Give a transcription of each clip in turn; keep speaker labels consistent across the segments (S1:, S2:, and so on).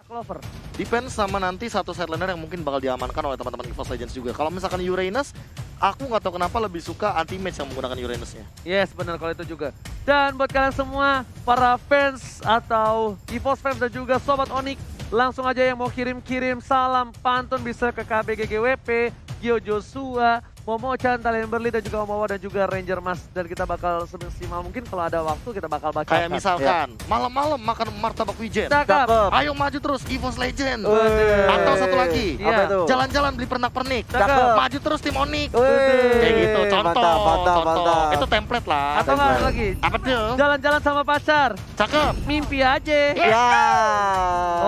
S1: Clover.
S2: Depends sama nanti satu sideliner yang mungkin bakal diamankan oleh teman-teman EVOS Legends juga. Kalau misalkan Uranus, aku nggak tahu kenapa lebih suka anti-match yang menggunakan Uranusnya.
S1: Yes, benar kalau itu juga. Dan buat kalian semua, para fans atau EVOS fans dan juga Sobat Onyx, langsung aja yang mau kirim-kirim salam pantun bisa ke KBGGWP, Gio Joshua, Momo-chan, Talian Berli, dan juga Omawa, dan juga Ranger Mas. Dan kita bakal semaksimal mungkin kalau ada waktu kita bakal baca.
S2: Kayak misalkan, malam-malam makan martabak wijen.
S1: Cakep.
S2: Ayo maju terus EVOS Legends.
S1: Bener.
S2: Atau satu lagi,
S1: Iya.
S3: Apa itu?
S2: jalan-jalan beli pernak-pernik.
S1: Cakep.
S2: Maju terus tim Onyx.
S3: Wih,
S2: Kayak gitu, contoh.
S3: mantap.
S2: Contoh. Itu template lah.
S1: Atau nggak lagi,
S2: Apa tuh?
S1: jalan-jalan sama pacar,
S2: Cakep.
S1: mimpi aja.
S3: Ya.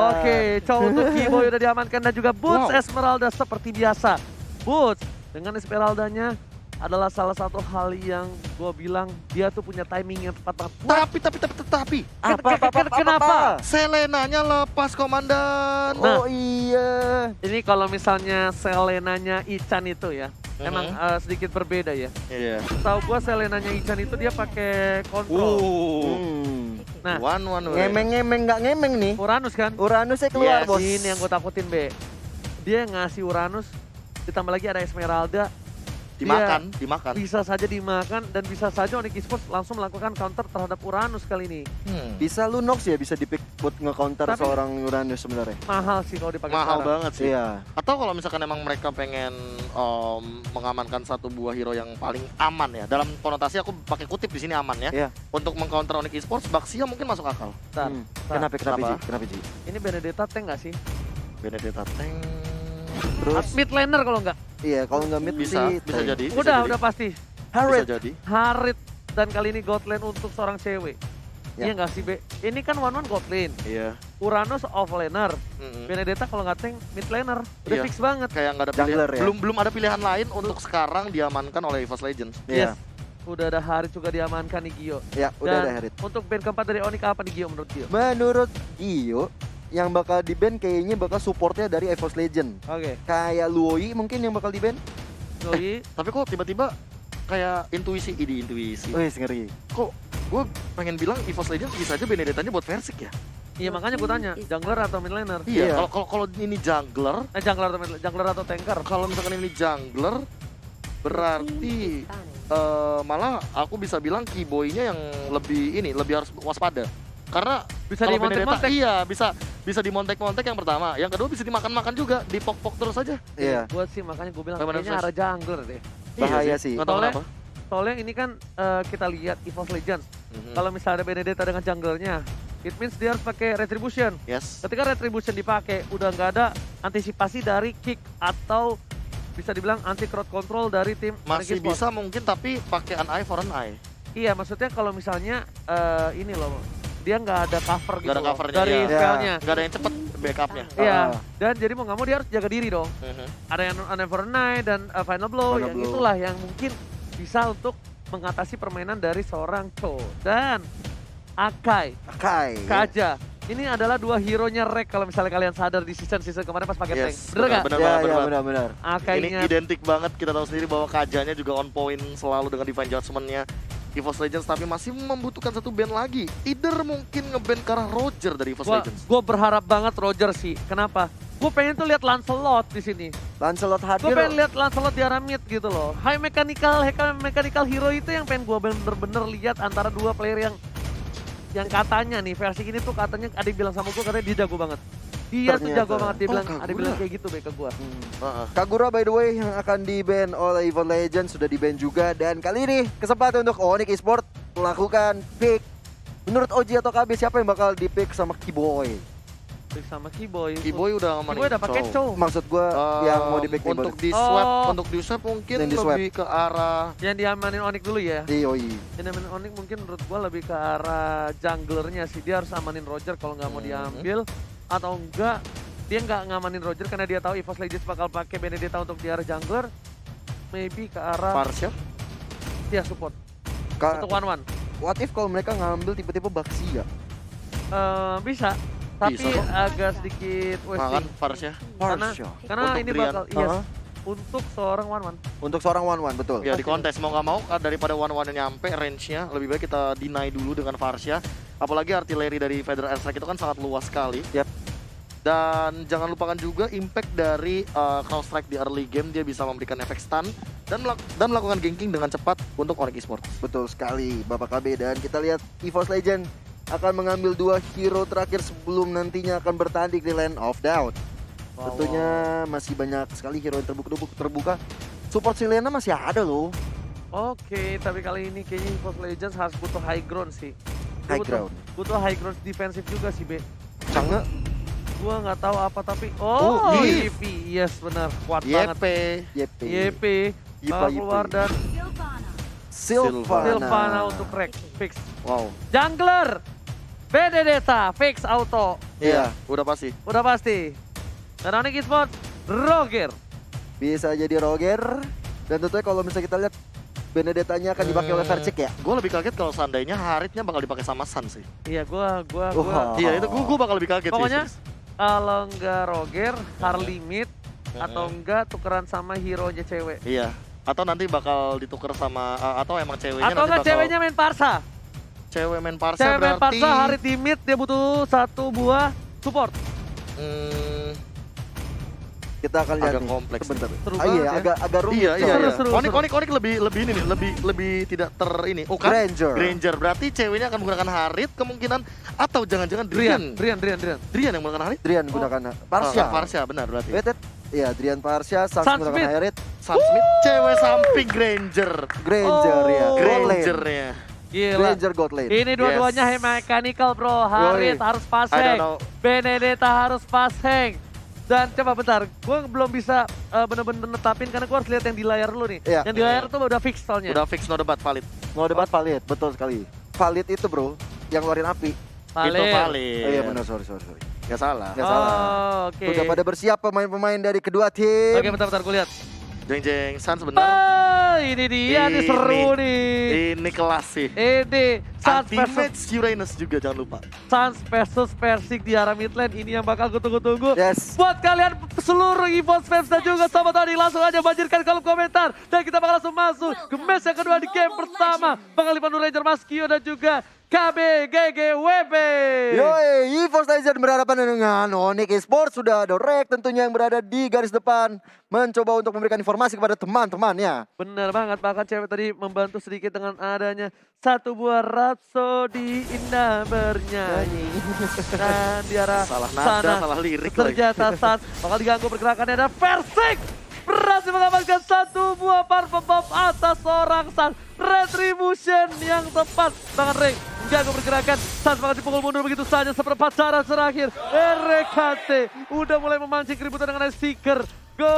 S1: Oke, cowok untuk Kiboy udah diamankan dan juga Boots
S2: Wow.
S1: Esmeralda seperti biasa. Boots dengan Esmeraldanya adalah salah satu hal yang gue bilang dia tuh punya timing yang tepat banget.
S2: Tapi.
S1: Kenapa?
S2: Selenanya lepas komandan.
S1: Nah.
S3: Oh iya.
S1: Ini kalau misalnya Selenanya Ichan itu ya, emang sedikit berbeda ya.
S2: Iya.
S1: Tahu gue Selenanya Ichan itu dia pakai kontrol. Nah,
S2: One.
S3: Ngemeng-ngemeng nggak ngemeng nih.
S1: Uranus kan?
S3: Uranusnya keluar,
S2: Yes.
S3: bos.
S1: Ini yang gue takutin, Be. Dia ngasih Uranus, ditambah lagi ada Esmeralda.
S2: Dimakan.
S1: Bisa saja dimakan dan bisa saja Onyx Esports langsung melakukan counter terhadap Uranus kali ini.
S3: Bisa Lunox ya, bisa dipick buat nge-counter
S1: Tapi-
S3: seorang Uranus sebenarnya.
S1: Mahal sih kalau dipakai
S2: Mahal
S1: sekarang.
S2: banget sih.
S3: Iya.
S2: Atau kalau misalkan emang mereka pengen mengamankan satu buah hero yang paling aman ya. Dalam konotasi aku pakai kutip di sini aman ya.
S3: Iya.
S2: Untuk mengcounter Onyx Esports, Baxia mungkin masuk akal.
S1: Bentar,
S3: Hmm.
S1: bentar.
S3: Kenapa Ji?
S2: Kenapa?
S3: Kenapa Ji?
S1: Ini Benedetta tank nggak sih?
S2: Benedetta Tank.
S3: Terus
S1: Mid laner kalau nggak.
S3: iya, kalau nggak mid
S2: Bisa
S3: sih
S2: jadi.
S1: Udah pasti.
S2: Bisa
S3: Harit.
S2: jadi.
S1: Harit dan kali ini God lane untuk seorang cewek.
S3: Ya.
S1: Iya nggak sih, Be? Ini kan one God lane.
S2: Iya.
S1: Uranus off laner.
S2: Mm-mm.
S1: Benedetta kalau nggak tank mid laner. Udah
S2: Iya.
S1: fix banget.
S2: Kayak nggak ada
S3: Jungler
S2: pilihan.
S3: ya?
S2: Belum ada pilihan lain untuk sekarang diamankan oleh EVOS Legends.
S3: Iya.
S1: Yes. Udah ada Harit juga diamankan nih Gio.
S3: Ya, udah
S1: Dan
S3: ada Harit.
S1: untuk band keempat dari Onyx apa nih Gio menurut Gio?
S3: Menurut Gio, yang bakal di-ban kayaknya bakal supportnya dari EVOS Legend.
S1: Oke.
S3: Kayak Luoi mungkin yang bakal di-ban.
S1: Yoi.
S2: Tapi kok tiba-tiba kayak intuisi.
S3: Wih, ngeri.
S2: Kok gue pengen bilang EVOS Legends bisa aja Benedettanya buat Versik ya?
S1: Iya makanya gue tanya, jungler atau mid laner?
S3: Iya.
S2: Iya. Kalau ini jungler,
S1: Jungler atau tanker?
S2: kalau misalkan ini jungler, berarti malah aku bisa bilang Kiboy-nya yang lebih harus waspada. Karena
S1: Bisa
S2: kalau
S1: dimontek-montek.
S2: Benedetta, iya bisa dimontek-montek yang pertama. Yang kedua bisa dimakan-makan juga, dipok-pok terus aja.
S3: Iya.
S1: Buat sih makanya gue bilang
S2: Bagaimana,
S1: kayaknya
S2: Flash?
S1: arah jungler deh.
S3: Bahaya sih.
S2: Nggak tahu
S1: Soalnya-
S2: kenapa.
S1: Soalnya ini kan kita lihat EVOS Legends.
S2: Mhm.
S1: Kalau misalnya ada Benedetta dengan junglernya, it means dia harus pakai Retribution.
S2: Yes.
S1: Ketika Retribution dipakai, udah nggak ada antisipasi dari kick atau bisa dibilang anti crowd control dari tim
S2: Masih
S1: Onyx Esports.
S2: bisa mungkin tapi pakai an eye for an eye.
S1: Iya, maksudnya kalau misalnya ini loh, dia nggak ada cover gitu
S2: Nggak ada
S1: loh,
S2: covernya,
S1: dari
S2: iya.
S1: spellnya.
S2: Nggak ada yang cepet backupnya.
S1: Iya,
S3: Ah.
S1: dan jadi mau nggak mau dia harus jaga diri dong.
S2: Mhm.
S1: Ada yang Never Night dan Final Blow,
S3: Final
S1: yang
S3: Blow.
S1: itulah yang mungkin bisa untuk mengatasi permainan dari seorang Cho. Dan Akai,
S3: Kai.
S1: Kaja. Ini adalah dua hero-nya Rek kalau misalnya kalian sadar di season kemarin pas pakai tank.
S2: Yes,
S1: Bener nggak?
S2: benar,
S3: Ya,
S2: benar.
S3: benar.
S2: Ini
S1: Akainya
S2: identik banget, kita tahu sendiri bahwa Kajanya juga on point selalu dengan Divine Judgment-nya EVOS Legends, tapi masih membutuhkan satu band lagi. Either mungkin nge-ban ke arah Roger dari EVOS Legends.
S1: Gue berharap banget Roger sih. Kenapa? Gue pengen tuh lihat Lancelot di sini.
S3: Lancelot
S1: Gue
S3: hadir.
S1: pengen lihat Lancelot di arah mid gitu loh. High mechanical hero itu yang pengen gue bener-bener lihat antara dua player yang katanya nih versi ini tuh katanya ada yang bilang sama gue katanya dia jago banget. Dia tuh
S3: Ternyata.
S1: jago banget, dia
S2: Oh,
S1: bilang ada
S2: Kagura.
S1: yang bilang kayak gitu be ke gue.
S2: Heeh.
S3: Kagura by the way yang akan di-ban oleh EVOS Legends sudah di-ban juga, dan kali ini kesempatan untuk Onyx Esports melakukan pick. Menurut Oji atau KB siapa yang bakal di-pick sama Kiboy?
S1: Sama Kiboy.
S2: Kiboy udah ngamanin
S1: Kiboy udah pakai Cho.
S3: Maksud gua yang mau di-pick Kiboy.
S2: untuk di swap,
S1: Oh.
S2: untuk di swap mungkin
S3: Yang di swap.
S2: lebih ke arah
S1: Yang diamanin Onyx dulu ya.
S3: Yoi.
S1: Yang diamanin Onyx mungkin menurut gue lebih ke arah junglernya sih. Dia harus amanin Roger kalau nggak mau diambil. Atau enggak, dia nggak ngamanin Roger karena dia tahu EVOS Legends bakal pakai Benedetta untuk di arah jungler. Maybe ke arah
S2: Farsha.
S1: dia support.
S3: Ka-
S1: Untuk one-one.
S3: What if kalau mereka ngambil tipe-tipe Baxia?
S1: Bisa. Tapi
S2: Bisa kok.
S1: agak sedikit
S2: Makan
S1: wasting.
S2: Farsha.
S1: Karena
S2: Untuk
S1: ini
S2: Drian.
S1: bakal, yes.
S3: Uh-huh.
S1: Untuk seorang one-one.
S3: Untuk seorang one-one, betul.
S2: Ya di kontes mau nggak mau daripada one-one nyampe range-nya lebih baik kita deny dulu dengan Farsha. Apalagi artileri dari Federal Airstrike itu kan sangat luas sekali.
S3: Yap.
S2: Dan jangan lupakan juga impact dari Cross Strike di early game, dia bisa memberikan efek stun dan melakukan ganking dengan cepat untuk Onyx Esports.
S3: Betul sekali Bapak KB, dan kita lihat EVOS Legend akan mengambil 2 hero terakhir sebelum nantinya akan bertanding di Land of Doubt. Tentunya masih banyak sekali hero yang terbuka. Support Silena masih ada loh.
S1: Oke, tapi kali ini kayaknya EVOS Legends harus butuh high ground sih.
S3: High
S1: Butuh-
S3: ground.
S1: Butuh high ground defensif juga sih, Be.
S3: Canggih.
S1: Gua nggak tahu apa tapi
S2: Yip.
S1: Yipi, yes benar, kuat banget.
S2: YP.
S3: YP.
S1: YP
S3: Yipa,
S1: keluar
S3: Yipi.
S1: dan
S3: Sylvana.
S1: Sylvana untuk crack fix.
S2: Wow.
S1: Jungler Benedetta fix auto.
S3: Iya,
S2: Udah pasti.
S1: Udah pasti. Dan Onyx Esports Roger.
S3: bisa jadi Roger. Dan tentunya kalau misalnya kita lihat Benedetta-nya akan dipakai oleh Versik ya.
S2: Gue lebih kaget kalau seandainya Haritnya bakal dipakai sama Sun sih.
S1: Iya, gua
S3: Wah.
S2: Iya itu gue bakal lebih kaget
S1: pokoknya
S2: sih.
S1: kalau enggak Roger, Harley mid atau enggak tukeran sama hero-nya cewek.
S2: Iya. Atau nanti bakal ditukar sama atau emang ceweknya
S1: Atau
S2: nanti
S1: enggak
S2: bakal
S1: ceweknya main Parsa.
S2: cewek main Parsa
S1: Cewek main
S2: berarti
S1: Parsa, hari di mid dia butuh 1 buah support.
S3: Kita akan lihat
S2: Agak
S3: nih.
S2: kompleks
S3: Sebentar.
S1: Seru
S3: Ah, iya,
S1: banget ya.
S3: agak rumit.
S2: Iya, iya,
S3: coy.
S2: iya.
S1: Seru,
S2: Onyx
S1: seru.
S2: lebih ini nih, lebih tidak ini. Oh kan?
S3: Granger.
S2: Granger. Berarti ceweknya akan menggunakan Harit kemungkinan atau jangan-jangan
S1: Drian
S2: Drian yang menggunakan Harit?
S3: Drian gunakan Parsha.
S2: Parsha benar berarti.
S3: Wait, iya, Drian Parsha, Sans
S1: Sans
S3: menggunakan
S1: Smith.
S3: Hyrit,
S2: Sam Smith cewek samping Granger.
S3: Granger ya.
S1: Oh.
S3: God lane.
S2: Grangernya.
S1: Gila.
S3: Granger God lane.
S1: Ini dua-duanya
S2: Yes.
S1: mechanical bro. Harit
S3: Yoi.
S1: harus
S2: I don't
S1: passing.
S2: know.
S1: Benedetta harus passing. Dan coba bentar, gue belum bisa bener-bener netapin karena gue harus lihat yang di layar dulu nih.
S3: Iya.
S1: Yang di layar tuh udah fix soalnya.
S2: Udah fix no debat valid.
S3: No debat valid, betul sekali. Valid itu bro, yang ngeluarin api.
S2: Itu valid.
S3: Oh iya benar, sorry.
S2: Gak salah.
S3: Nggak salah.
S1: Oh, oke.
S3: Udah pada bersiap pemain-pemain dari kedua tim.
S1: Oke, bentar gue lihat.
S2: Jeng San sebentar.
S1: Ini dia nih seru nih.
S2: Ini kelas sih.
S1: Ini Suns versus
S2: Anti-match Uranus juga jangan lupa.
S1: Suns versus Persik di arah mid lane. Ini yang bakal gue tunggu-tunggu.
S3: Yes.
S1: Buat kalian seluruh EVOS fans dan juga sobat Onyx, langsung aja banjirkan kolom komentar. Dan kita bakal langsung masuk ke match yang kedua di game pertama. Bakal dipandu Ranger Maskio dan juga KBGGWP.
S3: Yoi, EVOS Legend berhadapan dengan Onyx Esports. Sudah ada Rek tentunya yang berada di garis depan, mencoba untuk memberikan informasi kepada teman-temannya.
S1: Bener banget, bahkan cewek tadi membantu sedikit dengan adanya 1 buah Rhapsody indah bernyanyi. Dan di arah
S2: Salah nada,
S1: sana
S2: salah lirik lagi.
S1: ternyata Suns bakal diganggu pergerakannya, dan Versik berhasil mengamankan 1 buah Purple Buff atas seorang Suns. Retribution yang tepat, tangan Ray mengganggu pergerakan Suns, bakal dipukul mundur begitu saja seperempat cara terakhir. RKT udah mulai memancing keributan dengan Ice Seeker. Go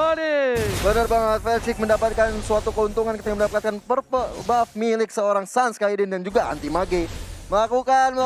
S1: Onyx!
S3: Benar banget, Versik mendapatkan suatu keuntungan ketika mendapatkan purple buff milik seorang Sans Kaiden dan juga anti mage. Melakukan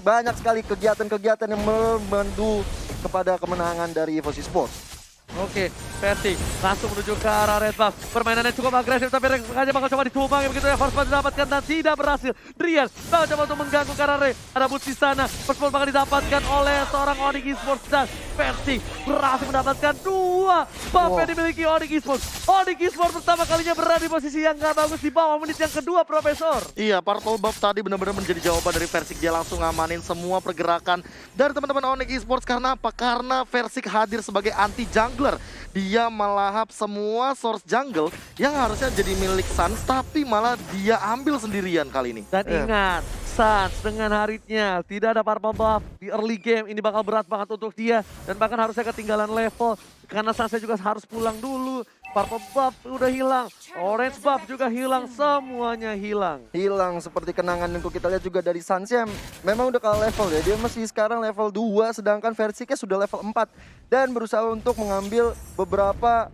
S3: banyak sekali kegiatan-kegiatan yang memandu kepada kemenangan dari EVOS Esports.
S1: Oke, Persik langsung menuju ke arah red buff. Permainannya cukup agresif, tapi Rek sengaja bakal coba ditumpangi begitu ya. First blood didapatkan dan tidak berhasil. Drian bakal coba untuk mengganggu ke arah Rek. Ada boots di sana. First blood bakal didapatkan oleh seorang Onyx Esports dan Persik berhasil mendapatkan 2 buff yang dimiliki Onyx Esports. Onyx Esports pertama kalinya berada di posisi yang gak bagus di bawah menit yang kedua, Profesor.
S2: Iya, Purple Buff tadi benar-benar menjadi jawaban dari Versik. Dia langsung ngamanin semua pergerakan dari teman-teman Onyx Esports. Karena apa? Karena Versik hadir sebagai anti jungler. Dia melahap semua source jungle yang harusnya jadi milik Suns, tapi malah dia ambil sendirian kali ini.
S1: Dan ingat, Suns dengan Haritnya tidak ada purple buff di early game. Ini bakal berat banget untuk dia. Dan bahkan harusnya ketinggalan level. Karena Sunsnya juga harus pulang dulu. Purple buff udah hilang. Orange buff juga hilang. Semuanya hilang.
S3: Hilang seperti kenangan yang kita lihat juga dari Sans yang memang udah kalah level ya. Dia masih sekarang level 2 sedangkan Versiknya sudah level 4. Dan berusaha untuk mengambil beberapa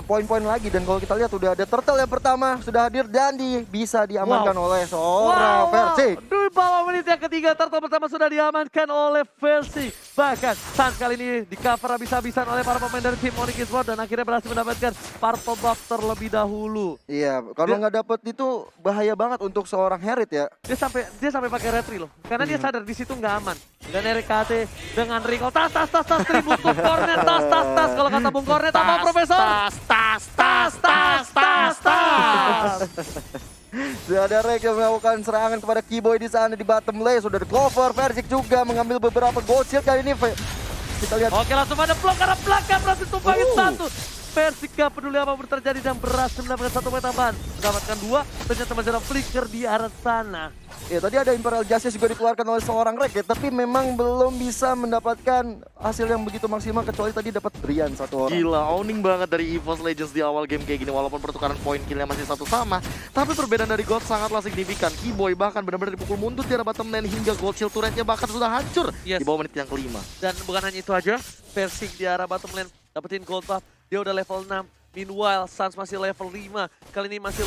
S3: poin-poin lagi. Dan kalau kita lihat udah ada turtle yang pertama sudah hadir dan bisa diamankan oleh seorang Versik.
S1: Di bawah menit yang ketiga, turtle pertama sudah diamankan oleh Versik. Bahkan Suns kali ini di cover habis-habisan oleh para pemain dari tim Onyx Esports dan akhirnya berhasil mendapatkan purple buff terlebih dahulu.
S3: Iya, kalau nggak dapet itu bahaya banget untuk seorang Harit ya.
S1: Dia sampai pakai retri loh, karena dia sadar di situ nggak aman. Dan RKT dengan recall tas tribut to cornet, tas kalau kata Bung Cornet apa Profesor? Tas.
S3: Sudah ada Rek yang melakukan serangan kepada Keyboy di sana di bottom lane. Sudah ada Clover, Versik juga mengambil beberapa gold shield kali ini. Kita lihat.
S1: Oke, langsung ada blok karena belakang berhasil tumpangin
S2: Oh.
S1: satu. Persik gak peduli apa pun terjadi dan berhasil mendapatkan 1 poin tambahan. Mendapatkan 2, ternyata masih ada flicker di arah sana.
S3: Ya tadi ada Imperial Justice juga dikeluarkan oleh seorang Rek ya, tapi memang belum bisa mendapatkan hasil yang begitu maksimal kecuali tadi dapat Brian 1 orang.
S2: Gila, owning banget dari EVOS Legends di awal game kayak gini. Walaupun pertukaran poin killnya masih satu sama, tapi perbedaan dari God sangatlah signifikan. Keyboy bahkan benar-benar dipukul mundur di arah bottom lane hingga gold shield turretnya bahkan sudah hancur
S1: Yes.
S2: di bawah menit yang kelima.
S1: Dan bukan hanya itu aja, Persik di arah bottom lane dapetin gold buff. Dia udah level 6. Meanwhile, Suns masih level 5. Kali ini masih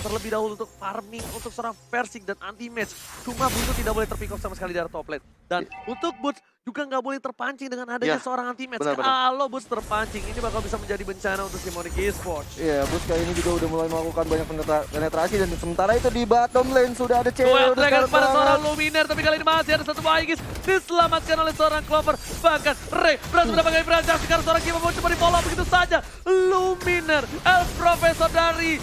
S1: terlebih dahulu untuk farming untuk seorang Persik dan anti-match. Cuma Buntu tidak boleh terpick off sama sekali dari top lane. Dan untuk Boots juga nggak boleh terpancing dengan adanya
S2: Ya,
S1: seorang anti-match.
S2: benar-benar.
S1: Kalau Boots terpancing, ini bakal bisa menjadi bencana untuk si Monique Esports.
S3: Iya, Bus kali ini juga udah mulai melakukan banyak penetrasi dan sementara itu di bottom lane sudah ada cewek
S1: Duel
S3: udah
S1: Dragon
S3: scarlet
S1: pada
S3: banget.
S1: seorang Luminer, tapi kali ini masih ada satu Aegis diselamatkan oleh seorang Clover. Bahkan Ray berhasil mendapatkan Ibrahim karena seorang Kima mau coba di follow begitu saja. Luminer, El Professor dari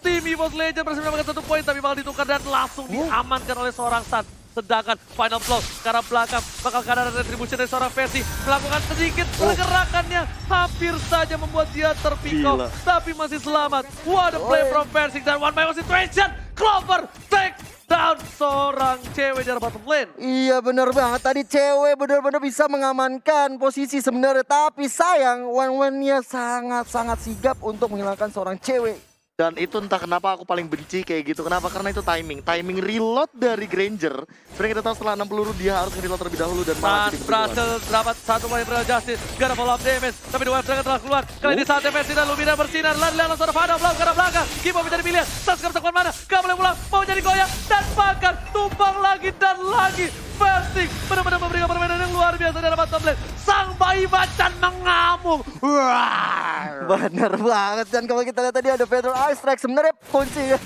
S1: tim EVOS Legends berhasil mendapatkan 1 poin, tapi bakal ditukar dan langsung diamankan oleh seorang Sun. Sedangkan final blow ke arah belakang bakal ke arah retribution dari seorang Versi melakukan sedikit pergerakannya hampir saja membuat dia terpick off,
S2: Gila.
S1: tapi masih selamat. What a play from Versi dan one by one situation. Clover take down seorang cewek dari bottom lane.
S3: Iya bener banget, tadi cewek benar-benar bisa mengamankan posisi sebenarnya. Tapi sayang, Wan-Wan-nya sangat-sangat sigap untuk menghilangkan seorang cewek.
S2: Dan itu entah kenapa aku paling benci kayak gitu. Kenapa? Karena itu timing. Timing reload dari Granger. Sebenarnya kita tahu setelah 6 peluru dia harus nge-reload terlebih dahulu dan malah
S1: Saat
S2: jadi
S1: berhasil dapat 1 poin Imperial Justice. Gak ada follow up damage. Tapi The Wave Dragon telah keluar. Kali ini saat defensi dan Lumina bersinar. Lari-lari langsung ada Final Blow ke arah belakang. Kipo menjadi pilihan. Sas gak bisa kemana-mana. Gak boleh pulang. Mau jadi goyang. Dan bahkan tumpang lagi dan lagi. Versing benar-benar memberikan permainan yang luar biasa dari bottom lane. Sang bayi macan mengamuk. Wah.
S3: Bener banget, dan kalau kita lihat tadi ada Feather Ice Strike sebenarnya kunci ya.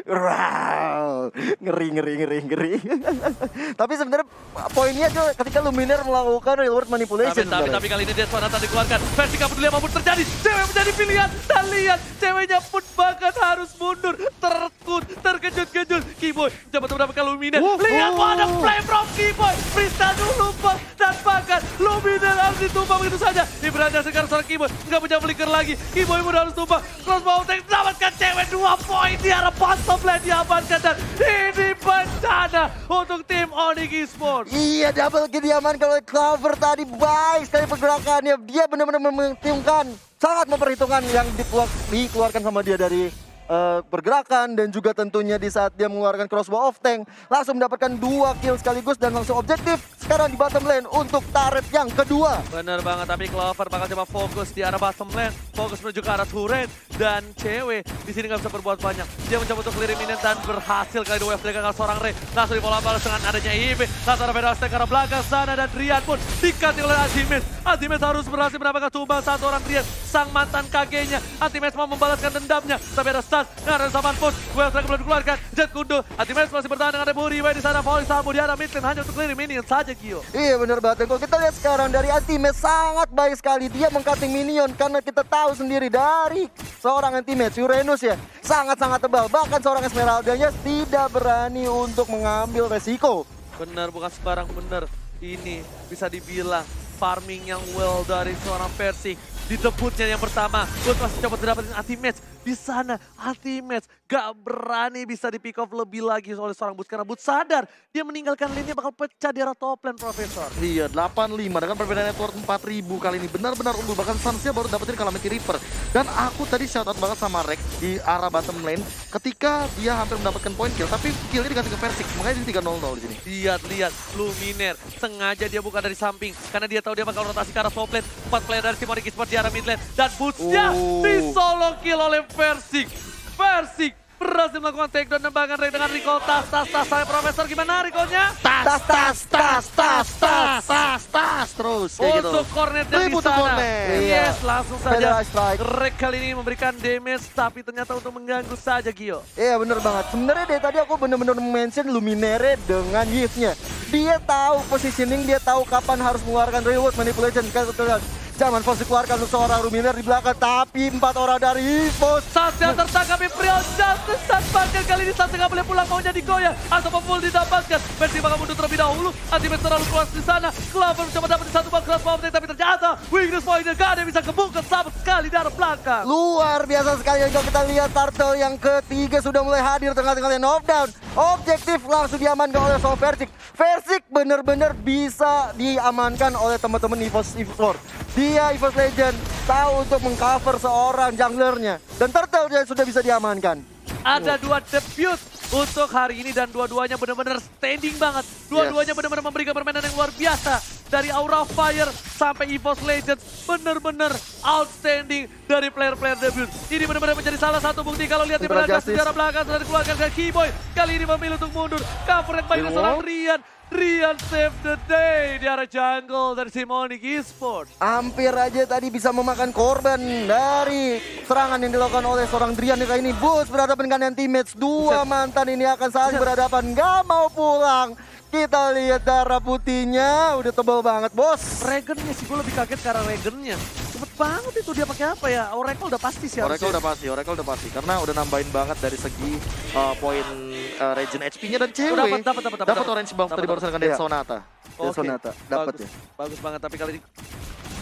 S3: Wow. Ngeri. Tapi sebenarnya poinnya tuh ketika Luminer melakukan reward manipulation.
S1: Tapi kali ini Deswanata dikeluarkan. Versi gak peduli apapun terjadi. Cewek menjadi pilihan. Dan lihat ceweknya pun bahkan harus mundur. Terkejut-kejut. Keyboy coba mendapatkan Luminer. Lihat ada play from Keyboy. Freestyle dulu bos. Dan bahkan Luminer harus ditumpang begitu saja. Ibrahim sekarang seorang Keyboy. Gak punya flicker lagi. Keyboy pun harus tumpang. Crossbow tank mendapatkan cewek 2 poin di arah bottom lane diamankan. Dan ini bencana untuk tim Onyx Esports.
S3: Iya, double kill diamankan oleh Clover tadi. Baik sekali pergerakannya. Dia benar-benar memperhitungkan, sangat memperhitungkan yang dikeluarkan sama dia dari pergerakan, dan juga tentunya di saat dia mengeluarkan crossbow of tank langsung mendapatkan 2 kill sekaligus dan langsung objektif sekarang di bottom lane untuk turret yang kedua.
S1: Bener banget, tapi Clover bakal coba fokus di arah bottom lane, fokus menuju ke arah turret, dan cewek di sini nggak bisa berbuat banyak. Dia mencoba untuk clear minion dan berhasil kali dua wave dengan seorang Ray. Langsung dipola balas dengan adanya IB. Langsung ada Vedas ke arah belakang sana dan Rian pun dikasih oleh Azimes. Azimes harus berhasil mendapatkan tumbang satu orang Rian, sang mantan kakeknya. Azimes mau membalaskan dendamnya, tapi ada Stas, ada Saman Push. Wave Dragon belum dikeluarkan. Jet Kundo, Azimes masih bertahan dengan ada Buri di sana. Volley Samu di arah mid lane hanya untuk clear minion saja, Gio.
S3: Iya bener banget, dan kalau kita lihat sekarang dari Anti-Match sangat baik sekali. Dia meng-cutting minion karena kita tahu sendiri dari seorang Anti-Match Uranus ya, sangat-sangat tebal. Bahkan seorang Esmeraldanya tidak berani untuk mengambil resiko.
S1: Bener, bukan sembarang bener. Ini bisa dibilang farming yang well dari seorang Persik. Di debutnya yang pertama, Boots masih coba dapetin anti-match. Di sana anti-match gak berani bisa di pick off lebih lagi oleh seorang Boots. Karena Boots sadar dia meninggalkan lane-nya bakal pecah di arah top lane, Profesor.
S2: Iya, 85 dengan perbedaan network 4000 kali ini benar-benar unggul. Bahkan Sansnya baru dapetin Calamity Reaper. Dan aku tadi shout out banget sama Rex di arah bottom lane ketika dia hampir mendapatkan point kill, tapi killnya dikasih ke Persik. Makanya jadi 3-0 di sini.
S1: Lihat Luminer sengaja dia buka dari samping karena dia tahu dia bakal rotasi ke arah top lane. 4 player dari Simonic Esports di arah mid lane dan Boots-nya di solo kill oleh Persik. Persik berhasil melakukan takedown dan bahkan Ray dengan recall tas saya Profesor, gimana recallnya?
S2: Tas terus kayak gitu.
S1: Untuk cornetnya di
S2: butuh
S1: sana.
S2: cornet.
S1: Yes, langsung saja.
S3: Feather Strike.
S1: Ray kali ini memberikan damage tapi ternyata untuk mengganggu saja, Gio.
S3: Iya bener banget. Sebenarnya dari tadi aku bener-bener mention Luminere dengan Yift-nya. Dia tahu positioning, dia tahu kapan harus mengeluarkan reward manipulation. Zaman Force dikeluarkan untuk seorang Luminar di belakang, tapi 4 orang dari EVOS.
S1: Saatnya tertangkap Imperial Justice tampaknya kali ini Saatnya nggak boleh pulang maunya digoyah atau full didapatkan. Mercy bakal mundur terlebih dahulu. Ultimate terlalu keras di sana. Clover mencoba dapat di satu ball cross power tapi ternyata weakness point gak ada yang bisa kebuka sama sekali dari belakang.
S3: Luar biasa sekali kalau kita lihat Turtle yang ketiga sudah mulai hadir tengah-tengah knockdown. Objektif langsung diamankan oleh Soul Versik. Versik bener-bener bisa diamankan oleh teman-teman EVOS Esports. Dia EVOS Legend tahu untuk mengcover seorang junglernya. Dan Turtle dia sudah bisa diamankan.
S1: Ada 2 debut untuk hari ini dan dua-duanya benar-benar standing banget. Dua-duanya benar-benar memberikan permainan yang luar biasa. Dari Aura Fire sampai EVOS Legends benar-benar outstanding dari player-player debut. Ini benar-benar menjadi salah satu bukti kalau lihat di belakang sejarah belakang sudah dikeluarkan ke Keyboy. Kali ini memilih untuk mundur. Cover yang baik dari seorang Rian. Rian save the day di arah jungle dari Simonic Esports.
S3: Hampir aja tadi bisa memakan korban dari serangan yang dilakukan oleh seorang Drian kali ini. Bus berhadapan dengan teammates. Dua mantan ini akan saling berhadapan. Gak mau pulang. Kita lihat darah putihnya udah tebal banget, bos.
S1: Regennya sih, gue lebih kaget karena Regennya. Cepet banget itu dia pakai apa ya? Oracle udah pasti sih
S2: Oracle
S1: harusnya.
S2: udah pasti. Karena udah nambahin banget dari segi poin regen HP-nya dan cewek. Dapat orange buff tadi barusan dengan Sonata.
S1: Oke,
S3: Sonata dapat ya.
S1: Bagus banget, tapi kali ini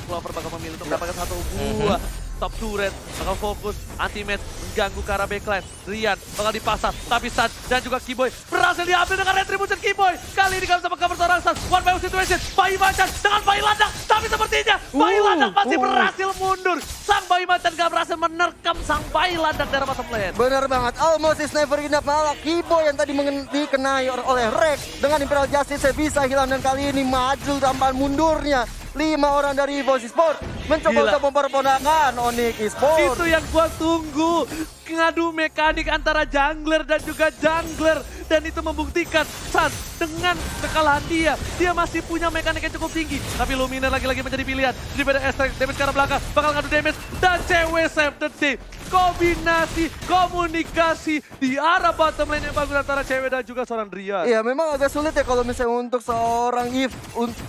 S1: Clover bakal memilih untuk mendapatkan satu buah top turret, bakal fokus anti-match mengganggu ke arah backline. Rian bakal dipasang, tapi San dan juga Keyboy berhasil diambil dengan retribution Keyboy. Kali ini kalau sama cover seorang San, one by one situation, Bayi Macan dengan Bayi Landak, tapi sepertinya Bayi Landak masih berhasil mundur. Sang Bayi Macan gak berhasil menerkam sang Bayi Landak dari bottom lane.
S3: Benar banget, almost is never enough. Malah Keyboy yang tadi dikenai oleh Rex dengan Imperial Justice bisa hilang dan kali ini maju tanpa mundurnya. 5 orang dari EVOS Esports mencoba untuk memperponakan Onyx Esports.
S1: Itu yang gua tunggu. Ngadu mekanik antara jungler dan juga jungler. Dan itu membuktikan San dengan kekalahan dia masih punya mekanik yang cukup tinggi. Tapi Luminar lagi-lagi menjadi pilihan. Daripada Estrek, damage ke arah belakang. Bakal ngadu damage dan cewek save the day. Kombinasi, komunikasi di arah bottom lane yang bagus antara cewek dan juga seorang Drian.
S3: Iya, memang agak sulit ya kalau misalnya untuk seorang Eve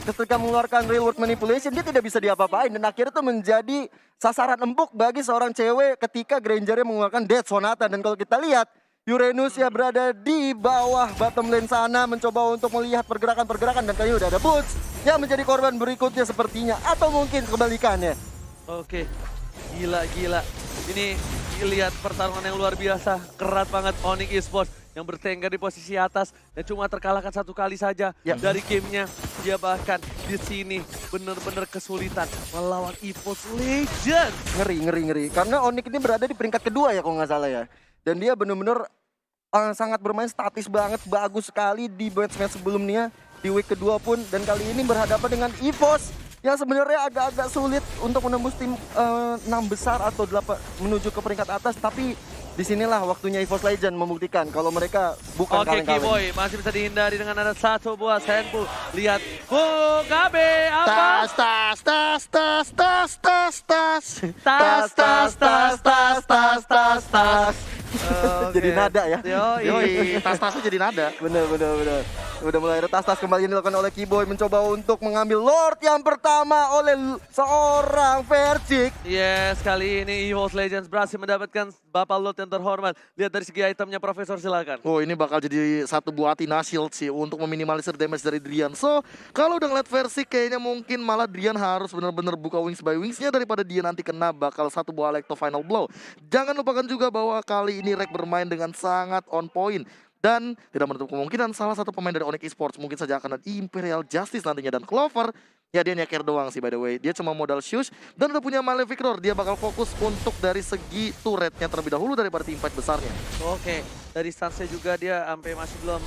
S3: ketika mengeluarkan real world manipulation dia tidak bisa diapa-apain dan akhirnya itu menjadi sasaran empuk bagi seorang cewek ketika Grangernya mengeluarkan Death Sonata. Dan kalau kita lihat Uranus ya berada di bawah bottom lane sana mencoba untuk melihat pergerakan-pergerakan dan kayaknya udah ada Boots yang menjadi korban berikutnya sepertinya atau mungkin kebalikannya.
S1: Oke, gila. Ini lihat pertarungan yang luar biasa, keras banget Onyx Esports yang bertengger di posisi atas dan cuma terkalahkan satu kali saja dari gamenya. Dia bahkan di sini benar-benar kesulitan melawan EVOS Legends.
S3: Ngeri. Karena Onyx ini berada di peringkat kedua ya kalau nggak salah ya. Dan dia benar-benar sangat bermain statis banget, bagus sekali di match-match sebelumnya, di week kedua pun. Dan kali ini berhadapan dengan EVOS yang sebenarnya agak-agak sulit untuk menembus tim 6 besar atau 8 menuju ke peringkat atas. Tapi disinilah waktunya EVOS Legend membuktikan kalau mereka bukan kaleng-kaleng.
S1: Keyboy masih bisa dihindari dengan ada satu buah sandpool. Lihat, Gabe apa?
S3: Tas. Jadi nada ya.
S2: Yoi, tas-tasnya jadi nada.
S3: Bener. Udah mulai ada tas-tas kembali yang dilakukan oleh Keyboy mencoba untuk mengambil Lord yang pertama oleh seorang Versik.
S1: Yes, kali ini EVOS Legends berhasil mendapatkan Bapak Lord yang terhormat. Lihat dari segi itemnya, Profesor, silakan.
S2: Oh, ini bakal jadi satu buah Athena Shield sih untuk meminimalisir damage dari Drian. So, kalau udah ngeliat Versik kayaknya mungkin malah Drian harus benar-benar buka wings by wingsnya daripada dia nanti kena bakal satu buah Electro Final Blow. Jangan lupakan juga bahwa kali ini Rek bermain dengan sangat on point. Dan tidak menutup kemungkinan salah satu pemain dari Onyx Esports mungkin saja akan ada Imperial Justice nantinya. Dan Clover, ya dia nyeker doang sih by the way. Dia cuma modal Shush dan udah punya Malefic Roar. Dia bakal fokus untuk dari segi turretnya terlebih dahulu daripada team fight besarnya.
S1: Oke, dari stance juga dia sampai masih belum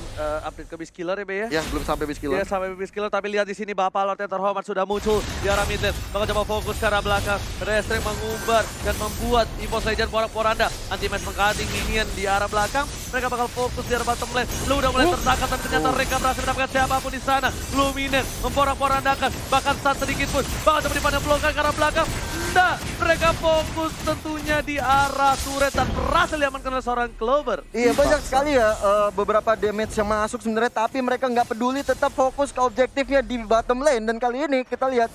S1: update ke Beast Killer ya, Be ya?
S2: Ya, belum sampai Beast Killer.
S1: Dia sampai Beast Killer, tapi lihat di sini Bapak Lord yang terhormat sudah muncul di arah mid lane. Bakal coba fokus ke arah belakang. Restrek mengumbar dan membuat EVOS Legends porak-poranda. Anti-match mengcutting minion di arah belakang. Mereka bakal fokus di arah bottom lane. Lu udah mulai tertangkap, tapi ternyata mereka berhasil mendapatkan siapapun di sana. Luminar memporak-porandakan, bahkan saat sedikit pun bakal coba dipandang blokkan ke arah belakang. Nah, mereka fokus tentunya di arah turret dan berhasil diamankan oleh seorang Clover.
S3: Iya, banyak sekali ya beberapa damage yang masuk sebenarnya, tapi mereka nggak peduli, tetap fokus ke objektifnya di bottom lane. Dan kali ini kita lihat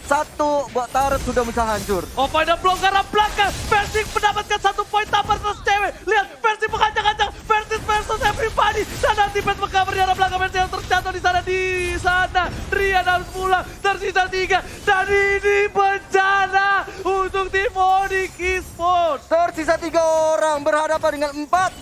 S3: Satu buat turret sudah bisa hancur.
S1: Oh, final blow ke arah belakang. Versik mendapatkan 1 poin tambah terus cewek. Lihat, Versik mengacak-acak. Versus everybody. Dan nanti Pet mengcover di arah belakang. Versik yang terjatuh di sana. Rian harus pulang. Tersisa 3. Dan ini bencana untuk tim Onyx Esports.
S3: Tersisa 3 orang berhadapan dengan 4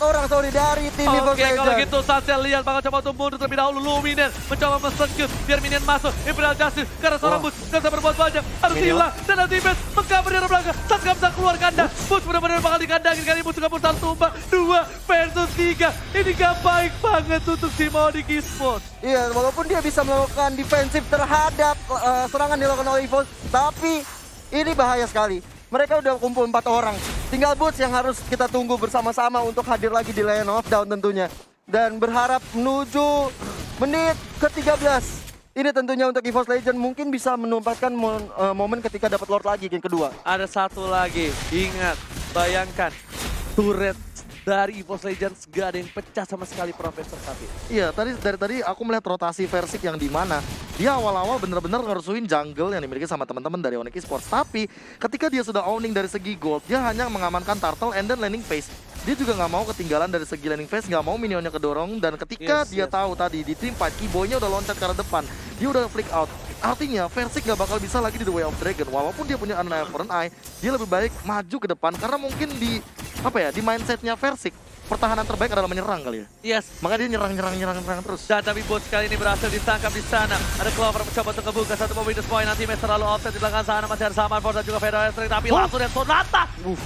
S3: orang dari tim Esports
S1: Oke, kalau
S3: Legends.
S1: gitu Sanchez lihat bakal coba untuk mundur terlebih dahulu. Luminer mencoba men-secure biar minion masuk. Imperial Justice karena seorang Boots gak bisa berbuat banyak. Harus hilang dan nanti Boots mengcover di arah belakang. Sanchez gak bisa keluar kandang. Boots benar-benar bakal dikandangin kali. Boots juga pun tumbang. 2 versus 3. Ini gak baik banget untuk tim Onyx Esports.
S3: Iya, walaupun dia bisa melakukan defensif terhadap serangan dilakukan oleh EVOS, tapi ini bahaya sekali. Mereka udah kumpul 4 orang. Tinggal Boots yang harus kita tunggu bersama-sama untuk hadir lagi di Lane of Down tentunya. Dan berharap menuju menit ke-13. Ini tentunya untuk EVOS Legend mungkin bisa menempatkan momen ketika dapat Lord lagi game kedua.
S1: Ada satu lagi. Ingat, bayangkan turret dari EVOS Legends gak ada yang pecah sama sekali Profesor Kavi.
S2: Iya, dari tadi aku melihat rotasi Versik yang di mana dia awal-awal bener-bener ngerusuin jungle yang dimiliki sama teman-teman dari Onyx Esports. Tapi ketika dia sudah owning dari segi gold, dia hanya mengamankan turtle and then landing phase. Dia juga nggak mau ketinggalan dari segi landing phase, nggak mau minionnya kedorong. Dan ketika dia tahu tadi di team fight, Kiboy-nya udah loncat ke arah depan, dia udah flick out. Artinya Versik nggak bakal bisa lagi di The Way of Dragon. Walaupun dia punya Unraveled Eye, dia lebih baik maju ke depan karena mungkin di mindsetnya Versik, pertahanan terbaik adalah menyerang kali ya.
S1: Yes.
S2: Makanya dia nyerang terus.
S1: Dan tapi Boots kali ini berhasil ditangkap di sana. Ada Clover mencoba untuk ngebuka satu bonus point. Nanti Mes terlalu offset di belakang sana. Masih ada Saman Force dan juga Fedor Estring. Tapi langsung dan Sonata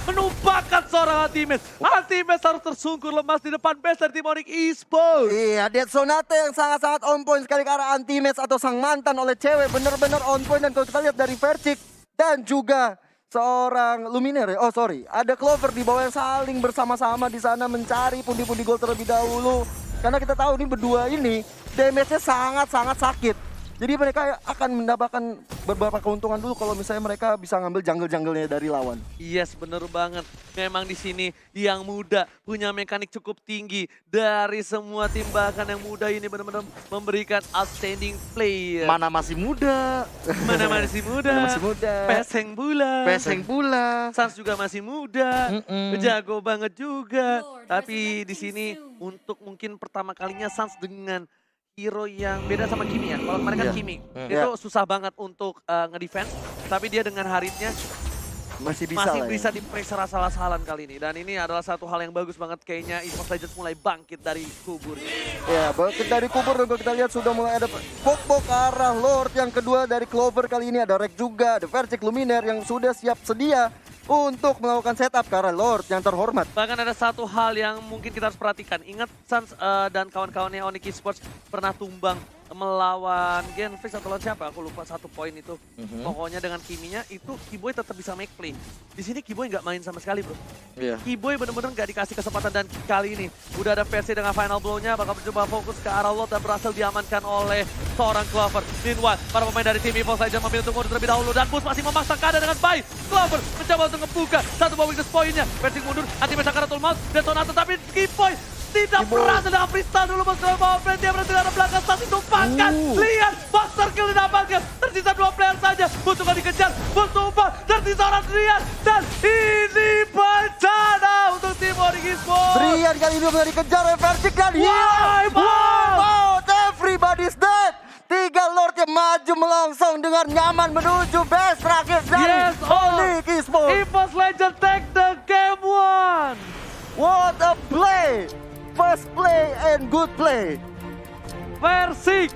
S1: menumpahkan seorang Antimes. Antimes harus tersungkur lemas di depan base dari tim Onyx Esports.
S3: Iya, Dead Sonata yang sangat-sangat on point sekali ke arah anti-match atau sang mantan oleh cewek. Bener-bener on point dan kalau kita lihat dari Versik dan juga seorang Luminer ya. Oh sorry, ada Clover di bawah yang saling bersama-sama di sana mencari pundi-pundi gol terlebih dahulu. Karena kita tahu ini berdua ini damage-nya sangat-sangat sakit. Jadi mereka akan mendapatkan beberapa keuntungan dulu kalau misalnya mereka bisa ngambil jungle-jungle-nya dari lawan.
S1: Yes, bener banget. Memang di sini yang muda punya mekanik cukup tinggi dari semua tim, bahkan yang muda ini benar-benar memberikan outstanding play.
S2: Mana masih muda.
S1: Mana masih muda.
S3: Mana masih muda.
S1: Peseng pula. Sans juga masih muda. Jago banget juga. Tapi di sini untuk mungkin pertama kalinya Sans dengan hero yang beda sama Kimi ya. Kalau kemarin kan Kimi, itu susah banget untuk ngedefense. Tapi dia dengan Haritnya
S3: masih
S1: bisa di-pressure asal-asalan kali ini. Dan ini adalah satu hal yang bagus banget kayaknya EVOS Legends mulai bangkit dari kubur.
S3: Ya, bangkit dari kubur dan kalau kita lihat sudah mulai ada pok-pok ke arah Lord yang kedua dari Clover kali ini. Ada Rek juga, ada Versik Luminer yang sudah siap sedia untuk melakukan setup ke arah Lord yang terhormat.
S1: Bahkan ada satu hal yang mungkin kita harus perhatikan. Ingat Sans dan kawan-kawannya Onyx Esports pernah tumbang melawan Genfix atau lawan siapa? Aku lupa satu poin itu. Pokoknya dengan Kiminya itu Kiboy tetap bisa make play. Di sini Kiboy nggak main sama sekali bro. Kiboy bener-bener nggak dikasih kesempatan dan kali ini udah ada versi dengan final blow-nya bakal mencoba fokus ke arah Lord dan berhasil diamankan oleh seorang Clover. Meanwhile, para pemain dari tim EVOS Legends memilih untuk mundur terlebih dahulu dan Boots masih memaksa keadaan dengan baik. Clover mencoba untuk ngebuka satu weakness point-nya. Versi mundur, Anti-Match akan Tool Mouse dan Sonata tapi Kiboy tidak berhasil dengan freestyle dulu Master Bawah Friend. Dia berhasil dari belakang Stas ditumpahkan. Lihat Master Kill didapatkan. Tersisa 2 player saja. Boots juga dikejar. Boots tumpah. Tersisa orang Rian. Dan ini bencana untuk tim Onyx Esports.
S3: Rian kali ini sudah dikejar oleh Versik dan wow, everybody's dead. 3 Lord yang maju melongsong dengan nyaman menuju base terakhir dari Onyx Esports.
S1: EVOS Legends take the game 1.
S3: What a play! First play and good play.
S1: Versik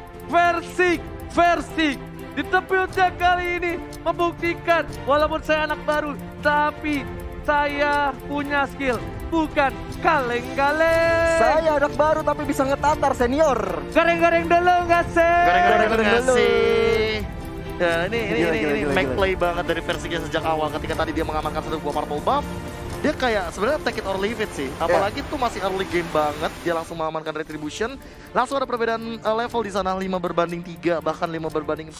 S1: di tepi ujian kali ini membuktikan walaupun saya anak baru tapi saya punya skill, bukan kaleng-kaleng.
S3: Saya anak baru tapi bisa ngetatar senior.
S1: Gareng-gareng dulu nggak sih?
S2: Gareng-gareng nggak sih? Ya ini
S3: Gila.
S2: make play banget dari Versiknya sejak awal ketika tadi dia mengamankan satu buah purple buff. Dia kayak sebenarnya take it or leave it sih. Apalagi tuh masih early game banget, dia langsung mengamankan retribution. Langsung ada perbedaan level di sana 5 berbanding 3 bahkan 5 berbanding 4.